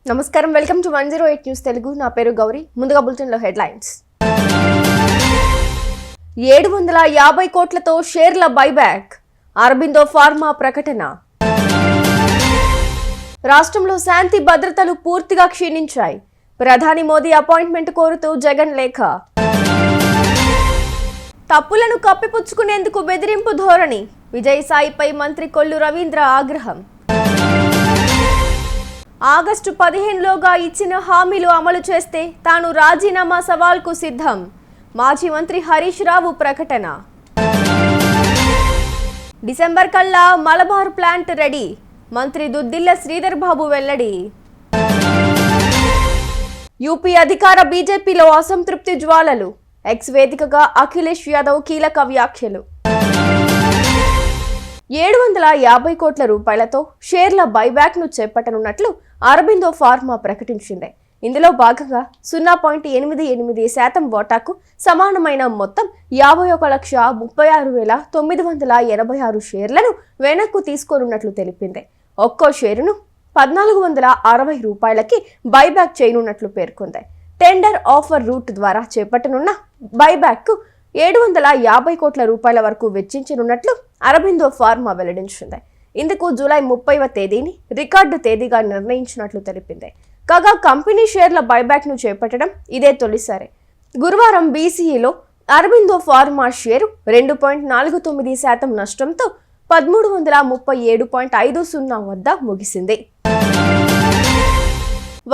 నమస్కారం, welcome to 108 news Telugu. నా పేరు గౌరీ. ముందుగా బులెటిన్లో హెడ్లైన్స్. 750 కోట్లతో షేర్ల బైబ్యాక్, అరబిందో ఫార్మా ప్రకటన. రాష్ట్రంలో శాంతి భద్రతలు పూర్తిగా క్షీణించాయి, ప్రధాని మోదీ అపాయింట్మెంట్ కోరుతూ జగన్ లేఖ. తప్పులను కప్పిపుచ్చుకునేందుకు బెదిరింపు ధోరణి, విజయసాయిపై మంత్రి కొల్లు రవీంద్ర ఆగ్రహం. ఆగస్టు 15లోగా ఇచ్చిన హామీలు అమలు చేస్తే తాను రాజీనామా సవాల్కు సిద్ధం, మాజీ మంత్రి హరీష్ రావు ప్రకటన. డిసెంబర్ కల్లా మలబార్ ప్లాంట్ రెడీ, మంత్రి దుద్దిల్ల శ్రీధర్ బాబు వెల్లడి. యూపీ అధికార బీజేపీలో అసంతృప్తి జ్వాలలు, ఎక్స్ వేదికగా అఖిలేష్ యాదవ్ కీలక వ్యాఖ్యలు. 750 కోట్ల రూపాయలతో షేర్ల బైబ్యాక్ ను చేపట్టనున్నట్లు అరబిందో ఫార్మా ప్రకటించింది. ఇందులో భాగంగా 0.88% వాటాకు సమానమైన మొత్తం 51,36,986 షేర్లను వెనక్కు తీసుకోనున్నట్లు తెలిపింది. ఒక్కో షేరును 1,460 రూపాయలకి బైబ్యాక్ చేయనున్నట్లు పేర్కొంది. టెండర్ ఆఫర్ రూట్ ద్వారా చేపట్టనున్న బైబ్యాక్ కు 750 కోట్ల రూపాయల వరకు వెచ్చించనున్నట్లు అరబిందో ఫార్మా వెల్లడించింది. ఇందుకు జూలై 30వ తేదీని రికార్డు తేదీగా నిర్ణయించినట్లు తెలిపింది. కాగా కంపెనీ షేర్ల బైబ్యాక్ ను చేపట్టడం ఇదే తొలిసారి. గురువారం బీసీఈలో అరబిందో ఫార్మా షేరు 2.49% నష్టంతో 1337.50 వద్ద ముగిసింది.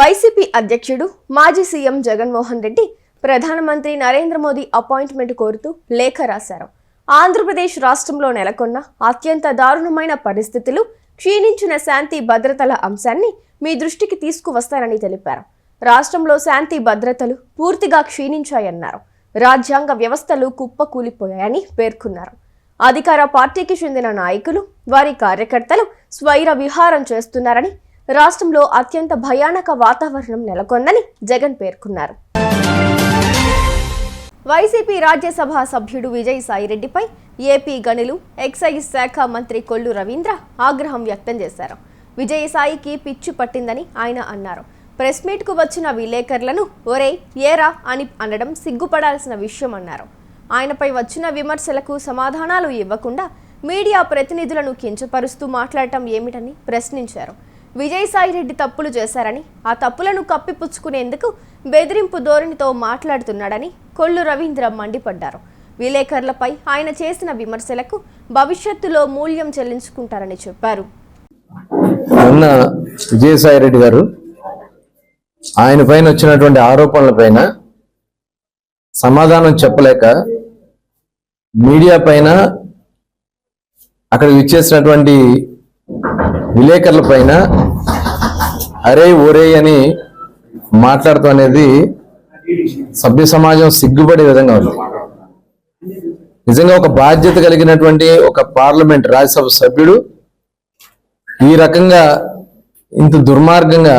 వైసీపీ అధ్యక్షుడు మాజీ సీఎం జగన్మోహన్ రెడ్డి ప్రధానమంత్రి నరేంద్ర మోదీ అపాయింట్మెంట్ కోరుతూ లేఖ రాశారు. ఆంధ్రప్రదేశ్ రాష్ట్రంలో నెలకొన్న అత్యంత దారుణమైన పరిస్థితులు, క్షీణించిన శాంతి భద్రతల అంశాన్ని మీ దృష్టికి తీసుకువస్తారని తెలిపారు. రాష్ట్రంలో శాంతి భద్రతలు పూర్తిగా క్షీణించాయన్నారు. రాజ్యాంగ వ్యవస్థలు కుప్పకూలిపోయాయని పేర్కొన్నారు. అధికార పార్టీకి చెందిన నాయకులు, వారి కార్యకర్తలు స్వైర విహారం చేస్తున్నారని, రాష్ట్రంలో అత్యంత భయానక వాతావరణం నెలకొందని జగన్ పేర్కొన్నారు. వైసీపీ రాజ్యసభ సభ్యుడు విజయసాయిరెడ్డిపై ఏపీ గనులు, ఎక్సైజ్ శాఖ మంత్రి కొల్లు రవీంద్ర ఆగ్రహం వ్యక్తం చేశారు. విజయసాయికి పిచ్చి పట్టిందని ఆయన అన్నారు. ప్రెస్ మీట్కు వచ్చిన విలేకరులను ఒరే ఏరా అని అనడం సిగ్గుపడాల్సిన విషయం అన్నారు. ఆయనపై వచ్చిన విమర్శలకు సమాధానాలు ఇవ్వకుండా మీడియా ప్రతినిధులను కించపరుస్తూ మాట్లాడటం ఏమిటని ప్రశ్నించారు. విజయసాయిరెడ్డి తప్పులు చేశారని, ఆ తప్పులను కప్పిపుచ్చుకునేందుకు బెదిరింపు ధోరణితో మాట్లాడుతున్నాడని కొల్లు రవీంద్ర మండిపడ్డారు. విలేకరులపై ఆయన చేసిన విమర్శలకు భవిష్యత్తులో మూల్యం చెల్లించుకుంటారని చెప్పారు. మొన్న విజయసాయిరెడ్డి గారు ఆయన పైన వచ్చినటువంటి ఆరోపణల పైన సమాధానం చెప్పలేక మీడియా పైన అక్కడ ఇచ్చేసినటువంటి విలేకరుల పైన అరే ఓరే అని మాట్లాడటం అనేది సభ్య సమాజం సిగ్గుపడే విధంగా ఉంది. నిజంగా ఒక బాధ్యత కలిగినటువంటి ఒక పార్లమెంట్ రాజ్యసభ సభ్యుడు ఈ రకంగా ఇంత దుర్మార్గంగా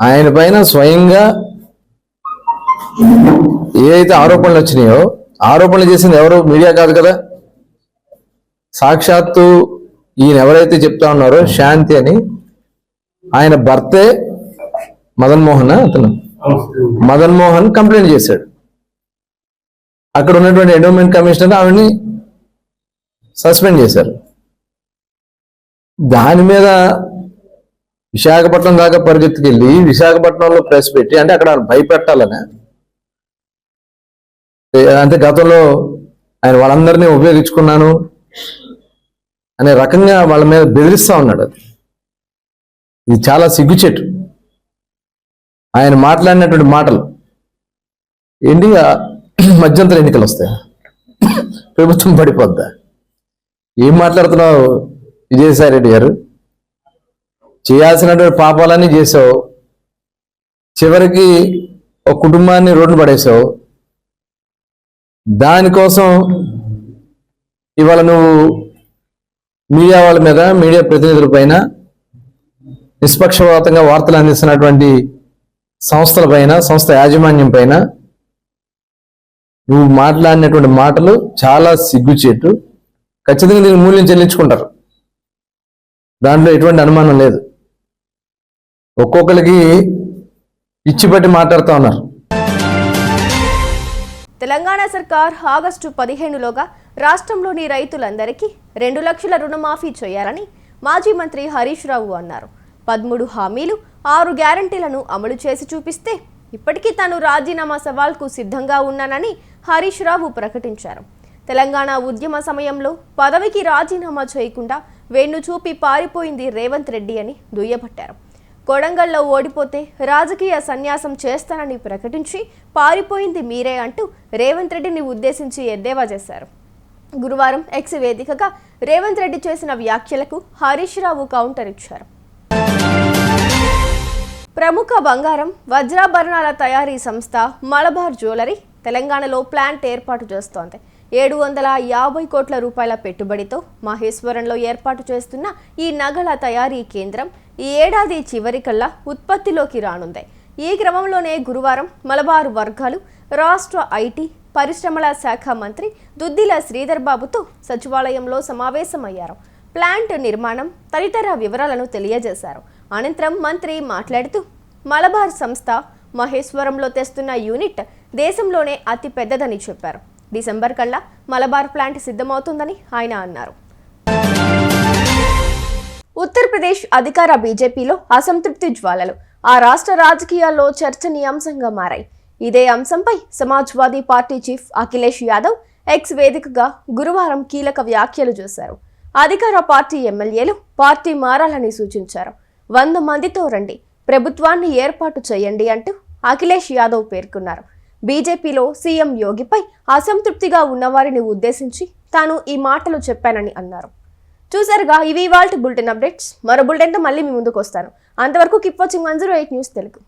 ఆయన పైన స్వయంగా ఏదైతే ఆరోపణలు వచ్చినాయో, ఆరోపణలు చేసింది ఎవరు? మీడియా కాదు కదా. సాక్షాత్తు ఈయన ఎవరైతే చెప్తా ఉన్నారో శాంతి అని, ఆయన భర్తే మదన్ మోహన్ కంప్లైంట్ చేశాడు. అక్కడ ఉన్నటువంటి ఎండోమెంట్ కమిషనర్ ఆవిడ్ని సస్పెండ్ చేశారు. దాని మీద విశాఖపట్నం దాకా పరిగెత్తుకెళ్ళి విశాఖపట్నంలో ప్రెస్ పెట్టి, అంటే అక్కడ భయపెట్టాలని, అంటే గతంలో ఆయన వాళ్ళందరినీ ఉపయోగించుకున్నాను అనే రకంగా వాళ్ళ మీద బెదిరిస్తా ఉన్నాడు. ఇది చాలా సిగ్గుచెట్టు. ఆయన మాట్లాడినటువంటి మాటలు ఏంటి? మధ్యంతర ఎన్నికలు వస్తాయి, ప్రభుత్వం పడిపోద్దా? ఏం మాట్లాడుతున్నావు విజయసాయిరెడ్డి గారు? చేయాల్సినటువంటి పాపాలన్నీ చేసావు, చివరికి ఒక కుటుంబాన్ని రోడ్డు పడేసావు. దానికోసం ఇవాళ నువ్వు మీడియా వాళ్ళ మీద, మీడియా ప్రతినిధుల పైన, నిష్పక్షపాతంగా వార్తలు అందిస్తున్నటువంటి సంస్థల పైన, సంస్థ యాజమాన్యం పైన నువ్వు మాట్లాడినటువంటి మాటలు చాలా సిగ్గుచేటు. ఖచ్చితంగా దీనికి మూల్యం చెల్లించుకుంటారు, దాంట్లో ఎటువంటి అనుమానం లేదు. ఒక్కొక్కరికి పిచ్చి పట్టి మాట్లాడుతూ ఉన్నారు. తెలంగాణ సర్కార్ ఆగస్టు 15లోగా రాష్ట్రంలోని రైతులందరికీ 2 లక్షల రుణమాఫీ చేయాలని మాజీ మంత్రి హరీష్ రావు అన్నారు. 13 హామీలు 6 గ్యారంటీలను అమలు చేసి చూపిస్తే ఇప్పటికీ తాను రాజీనామా సవాల్కు సిద్ధంగా ఉన్నానని హరీష్ రావు ప్రకటించారు. తెలంగాణ ఉద్యమ సమయంలో పదవికి రాజీనామా చేయకుండా వెన్ను చూపి పారిపోయింది రేవంత్ రెడ్డి అని దుయ్యబట్టారు. కొడంగల్లో ఓడిపోతే రాజకీయ సన్యాసం చేస్తానని ప్రకటించి పారిపోయింది మీరే అంటూ రేవంత్ రెడ్డిని ఉద్దేశించి ఎద్దేవా చేశారు. గురువారం ఎక్స్ వేదికగా రేవంత్ రెడ్డి చేసిన వ్యాఖ్యలకు హరీష్ రావు కౌంటర్ ఇచ్చారు. ప్రముఖ బంగారం వజ్రాభరణాల తయారీ సంస్థ మలబార్ జ్యువెలరీ తెలంగాణలో ప్లాంట్ ఏర్పాటు చేస్తోంది. 750 కోట్ల రూపాయల పెట్టుబడితో మహేశ్వరంలో ఏర్పాటు చేస్తున్న ఈ నగల తయారీ కేంద్రం ఈ ఏడాది చివరికల్లా ఉత్పత్తిలోకి రానుంది. ఈ క్రమంలోనే గురువారం మలబారు వర్గాలు రాష్ట్ర ఐటీ పరిశ్రమల శాఖ మంత్రి దుద్దిల శ్రీధర్ బాబుతో సచివాలయంలో సమావేశమయ్యారు. ప్లాంట్ నిర్మాణం తదితర వివరాలను తెలియజేశారు. అనంతరం మంత్రి మాట్లాడుతూ మలబార్ సంస్థ మహేశ్వరంలో తెస్తున్న యూనిట్ దేశంలోనే అతి పెద్దదని చెప్పారు. డిసెంబర్ కల్లా మలబార్ ప్లాంట్ సిద్ధమవుతుందని ఆయన అన్నారు. ఉత్తరప్రదేశ్ అధికార బీజేపీలో అసంతృప్తి జ్వాలలు ఆ రాష్ట్ర రాజకీయాల్లో చర్చనీయాంశంగా మారాయి. ఇదే అంశంపై Samajwadi party chief Akhilesh Yadav X వేదికగా గురువారం కీలక వ్యాఖ్యలు చేశారు. అధికార పార్టీ ఎమ్మెల్యేలు పార్టీ మారాలని సూచించారు. 100 మందితో రండి, ప్రభుత్వాన్ని ఏర్పాటు చేయండి అంటూ అఖిలేష్ యాదవ్ పేర్కొన్నారు. బీజేపీలో సీఎం యోగిపై అసంతృప్తిగా ఉన్నవారిని ఉద్దేశించి తాను ఈ మాటలు చెప్పానని అన్నారు. చూసారుగా, ఇవి ఇవాల్టి బులెటిన్ అప్డేట్స్. మరో బులెటిన్తో మళ్ళీ మీ ముందుకు వస్తాను. అంతవరకు కీప్ వాచింగ్ 108 న్యూస్ తెలుగు.